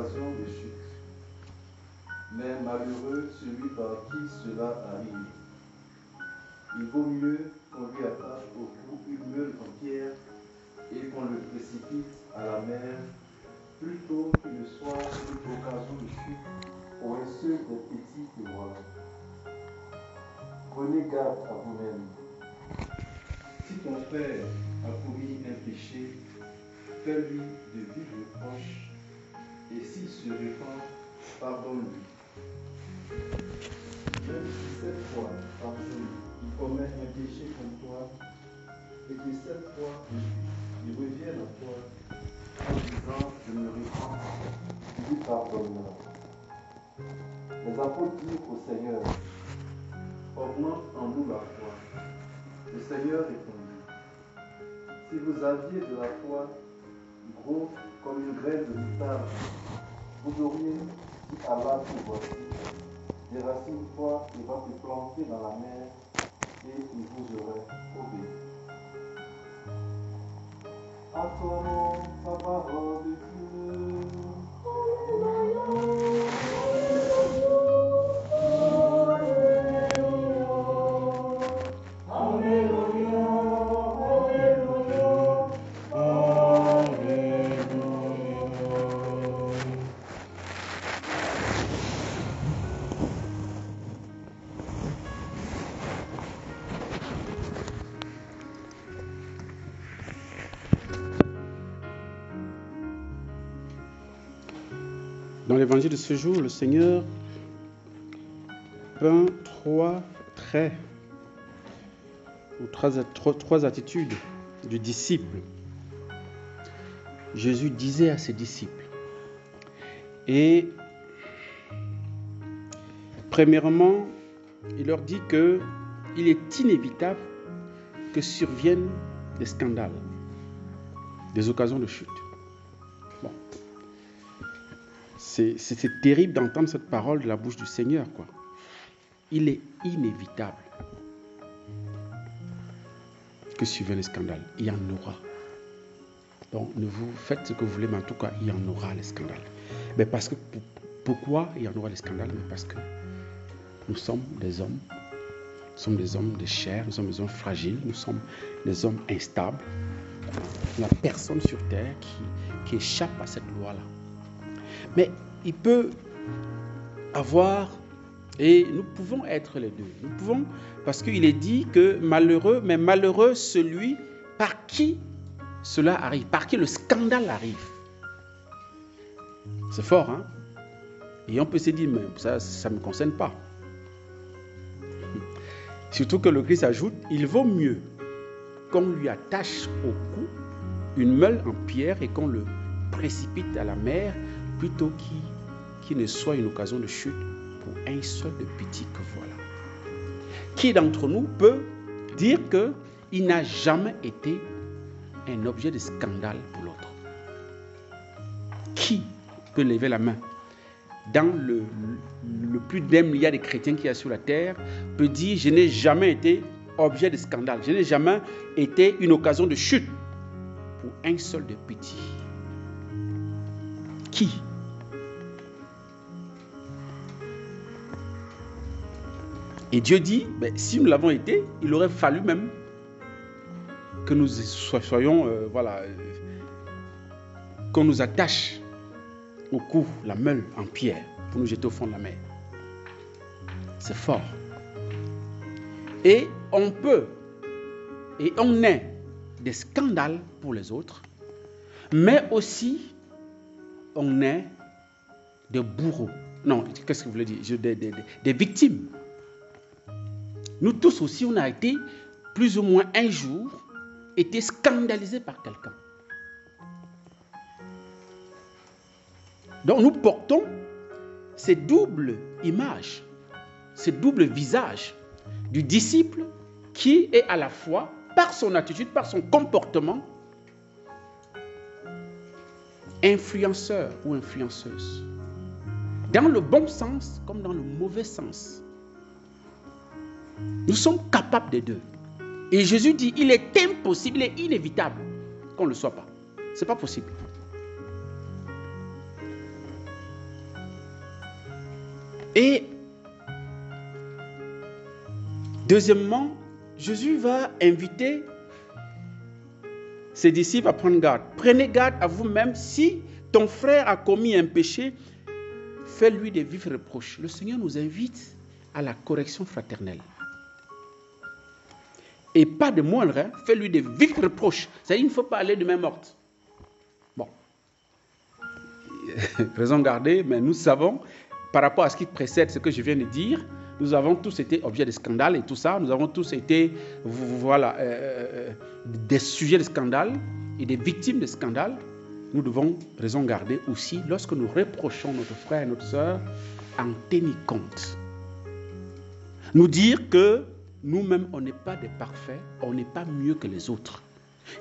occasion de chute. Mais malheureux celui par qui cela arrive. Il vaut mieux qu'on lui attache au cou une meule en pierre et qu'on le précipite à la mer, plutôt qu'il ne soit une occasion de chute pour un seul des petits que voilà. Prenez garde à vous-même. Si ton frère a commis un péché, fais-lui de vifs reproches, et s'il se repent, pardonne-lui. Même si 7 fois par jour il commet un péché contre toi, et que 7 fois de suite il revienne à toi en disant je me repens, tu lui pardonneras. Les apôtres dirent au Seigneur, augmente en nous la foi. Le Seigneur répondit, si vous aviez de la foi gros comme une graine de moutarde, vous auriez dit à l'arbre voici, déracine-toi et va te planter dans la mer, et il vous aurait obéi. Acclamons sa parole de Dieu. Dans l'évangile de ce jour, le Seigneur peint trois traits ou trois attitudes du disciple. Jésus disait à ses disciples. Et premièrement, il leur dit qu'il est inévitable que surviennent des scandales, des occasions de chute. Bon. C'est terrible d'entendre cette parole de la bouche du Seigneur, quoi. Il est inévitable que surviennent les scandales. Il y en aura. Donc, ne vous faites ce que vous voulez, mais en tout cas, il y en aura les scandales. Mais parce que, pourquoi il y en aura les scandales? Mais parce que nous sommes des hommes. Nous sommes des hommes de chair, nous sommes des hommes fragiles, nous sommes des hommes instables. Il n'y a personne sur terre qui échappe à cette loi-là. Mais il peut avoir, et nous pouvons être les deux. Nous pouvons, parce qu'il est dit que malheureux, mais malheureux celui par qui cela arrive, par qui le scandale arrive. C'est fort, hein? Et on peut se dire, mais ça ne me concerne pas. Surtout que le Christ ajoute, il vaut mieux qu'on lui attache au cou une meule en pierre et qu'on le précipite à la mer, plutôt qu'il ne soit une occasion de chute pour un seul de petit que voilà. Qui d'entre nous peut dire qu'il n'a jamais été un objet de scandale pour l'autre? Qui peut lever la main? Dans le plus d'un milliard de chrétiens qu'il y a sur la terre, peut dire je n'ai jamais été objet de scandale, je n'ai jamais été une occasion de chute pour un seul de petit. Qui? Et Dieu dit, si nous l'avons été, il aurait fallu même que nous soyons, qu'on nous attache au cou la meule en pierre pour nous jeter au fond de la mer. C'est fort. Et on peut, et on est des scandales pour les autres, mais aussi on est des bourreaux. Non, qu'est-ce que vous voulez dire? Des victimes. Nous tous aussi, on a été plus ou moins un jour été scandalisés par quelqu'un. Donc nous portons ces doubles images, ces doubles visages du disciple qui est à la fois, par son attitude, par son comportement, influenceur ou influenceuse. Dans le bon sens comme dans le mauvais sens. Nous sommes capables des deux. Et Jésus dit, il est impossible, il est inévitable qu'on ne le soit pas. Ce n'est pas possible. Et deuxièmement, Jésus va inviter ses disciples à prendre garde. Prenez garde à vous-même. Si ton frère a commis un péché, fais-lui des vifs reproches. Le Seigneur nous invite à la correction fraternelle. Et pas de moindre, hein, fais-lui des vifs reproches. C'est-à-dire qu'il ne faut pas aller de main morte. Bon. Raison gardée, mais nous savons, par rapport à ce qui précède ce que je viens de dire, nous avons tous été objets de scandale et tout ça. Nous avons tous été des sujets de scandale et des victimes de scandale. Nous devons, raison garder aussi, lorsque nous reprochons notre frère et notre soeur, en tenir compte. Nous dire que nous-mêmes, on n'est pas des parfaits, on n'est pas mieux que les autres.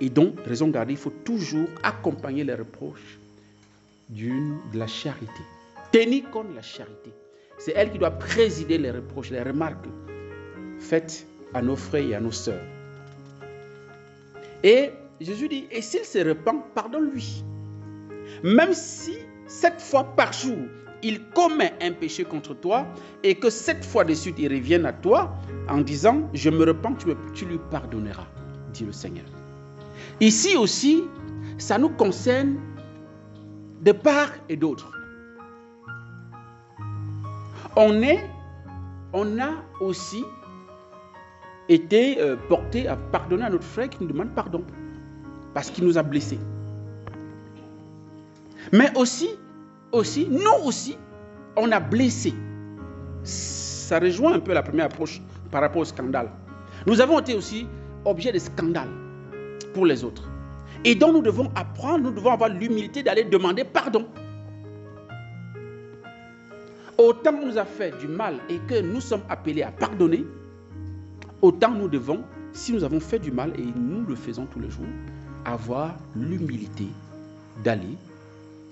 Et donc, raison garder, il faut toujours accompagner les reproches de la charité. Tenir compte de la charité. C'est elle qui doit présider les reproches, les remarques faites à nos frères et à nos sœurs. Et Jésus dit, et s'il se repent, pardonne-lui. Même si 7 fois par jour, il commet un péché contre toi et que 7 fois de suite, il revienne à toi en disant, je me repens, tu lui pardonneras, dit le Seigneur. Ici aussi, ça nous concerne de part et d'autre. On a aussi été porté à pardonner à notre frère qui nous demande pardon parce qu'il nous a blessés. Mais aussi, nous aussi, on a blessé. Ça rejoint un peu la première approche par rapport au scandale. Nous avons été aussi objet de scandale pour les autres. Et donc nous devons apprendre, nous devons avoir l'humilité d'aller demander pardon. Autant on nous a fait du mal et que nous sommes appelés à pardonner, autant nous devons, si nous avons fait du mal et nous le faisons tous les jours, avoir l'humilité d'aller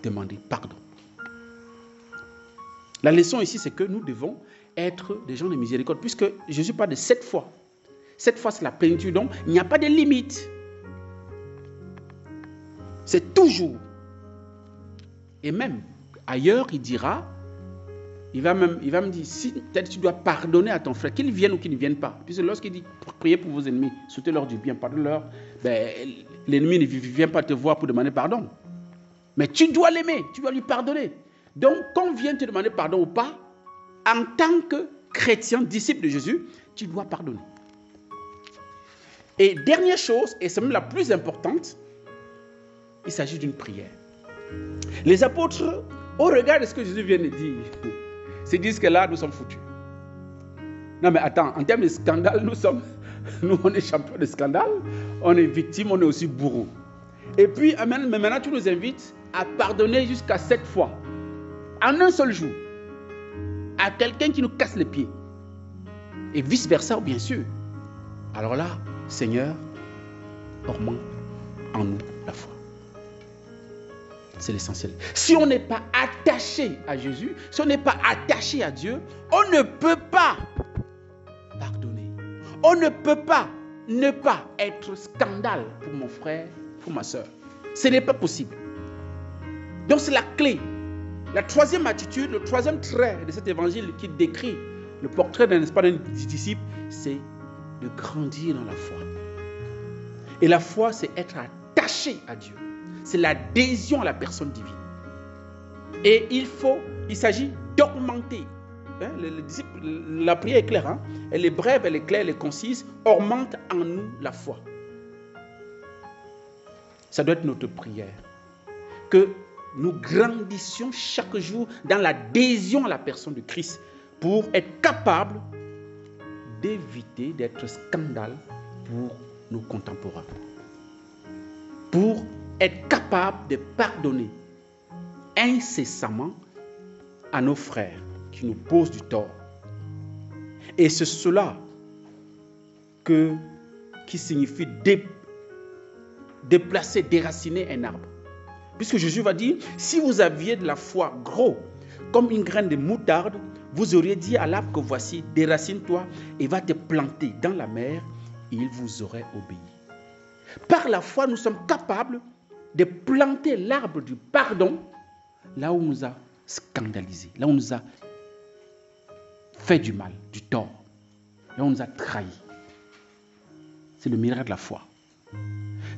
demander pardon. La leçon ici, c'est que nous devons être des gens de miséricorde, puisque Jésus parle de 7 fois. 7 fois, c'est la plénitude, donc il n'y a pas de limite. C'est toujours. Et même ailleurs, il va me dire, si peut-être tu dois pardonner à ton frère, qu'il vienne ou qu'il ne vienne pas. Puisque lorsqu'il dit, priez pour vos ennemis, souhaitez-leur du bien, pardonnez-leur, l'ennemi ne vient pas te voir pour demander pardon. Mais tu dois l'aimer, tu dois lui pardonner. Donc, qu'on vienne te demander pardon ou pas, en tant que chrétien, disciple de Jésus, tu dois pardonner. Et dernière chose, et c'est même la plus importante, il s'agit d'une prière. Les apôtres, au regard de ce que Jésus vient de dire, se disent que là, nous sommes foutus. Non mais attends, en termes de scandale, nous on est champions de scandale, on est victime, on est aussi bourreau. Et puis, mais maintenant tu nous invites à pardonner jusqu'à 7 fois, en un seul jour, à quelqu'un qui nous casse les pieds. Et vice versa, bien sûr. Alors là, Seigneur, augmente en nous la foi. C'est l'essentiel. Si on n'est pas attaché à Jésus, si on n'est pas attaché à Dieu, on ne peut pas pardonner. On ne peut pas ne pas être scandale pour mon frère, pour ma soeur. Ce n'est pas possible. Donc c'est la clé. La troisième attitude, le troisième trait de cet évangile qui décrit le portrait d'un disciple, c'est de grandir dans la foi. Et la foi, c'est être attaché à Dieu. C'est l'adhésion à la personne divine. Et il s'agit d'augmenter. Hein, la prière est claire. Hein? Elle est brève, elle est claire, elle est concise. Augmente en nous la foi. Ça doit être notre prière. Que nous grandissions chaque jour dans l'adhésion à la personne de Christ pour être capables d'éviter d'être scandale pour nos contemporains. Pour être capable de pardonner incessamment à nos frères qui nous posent du tort. Et c'est cela qui signifie déplacer, déraciner un arbre. Puisque Jésus va dire, si vous aviez de la foi gros, comme une graine de moutarde, vous auriez dit à l'arbre que voici, déracine-toi et va te planter dans la mer, et il vous aurait obéi. Par la foi, nous sommes capables de planter l'arbre du pardon là où on nous a scandalisés, là où on nous a fait du mal, du tort. Et on nous a trahis. C'est le miracle de la foi.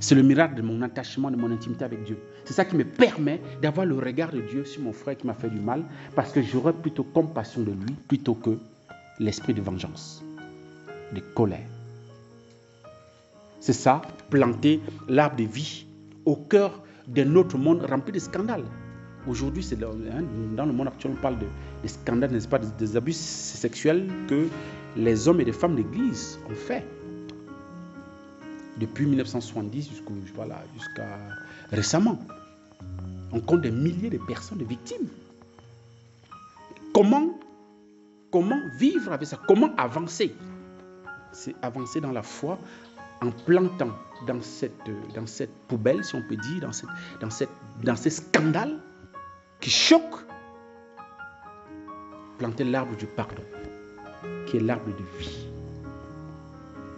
C'est le miracle de mon attachement, de mon intimité avec Dieu. C'est ça qui me permet d'avoir le regard de Dieu sur mon frère qui m'a fait du mal, parce que j'aurais plutôt compassion de lui, plutôt que l'esprit de vengeance, de colère. C'est ça, planter l'arbre de vie au cœur d'un autre monde rempli de scandales. Aujourd'hui, c'est dans le monde actuel, on parle de scandales, n'est-ce pas, des abus sexuels que les hommes et les femmes d'église ont fait. Depuis 1970 jusqu'à récemment. On compte des milliers de personnes, de victimes. Comment vivre avec ça? Comment avancer? C'est avancer dans la foi en plantant dans cette poubelle, si on peut dire, dans ces scandales qui choquent, planter l'arbre du pardon, qui est l'arbre de vie.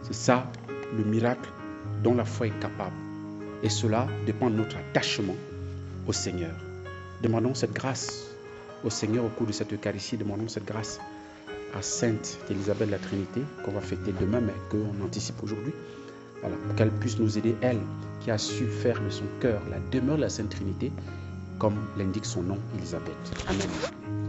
C'est ça le miracle dont la foi est capable. Et cela dépend de notre attachement au Seigneur. Demandons cette grâce au Seigneur au cours de cette Eucharistie. Demandons cette grâce à Sainte Élisabeth de la Trinité, qu'on va fêter demain, mais qu'on anticipe aujourd'hui. Voilà, pour qu'elle puisse nous aider, elle, qui a su faire de son cœur la demeure de la Sainte Trinité, comme l'indique son nom, Élisabeth. Amen.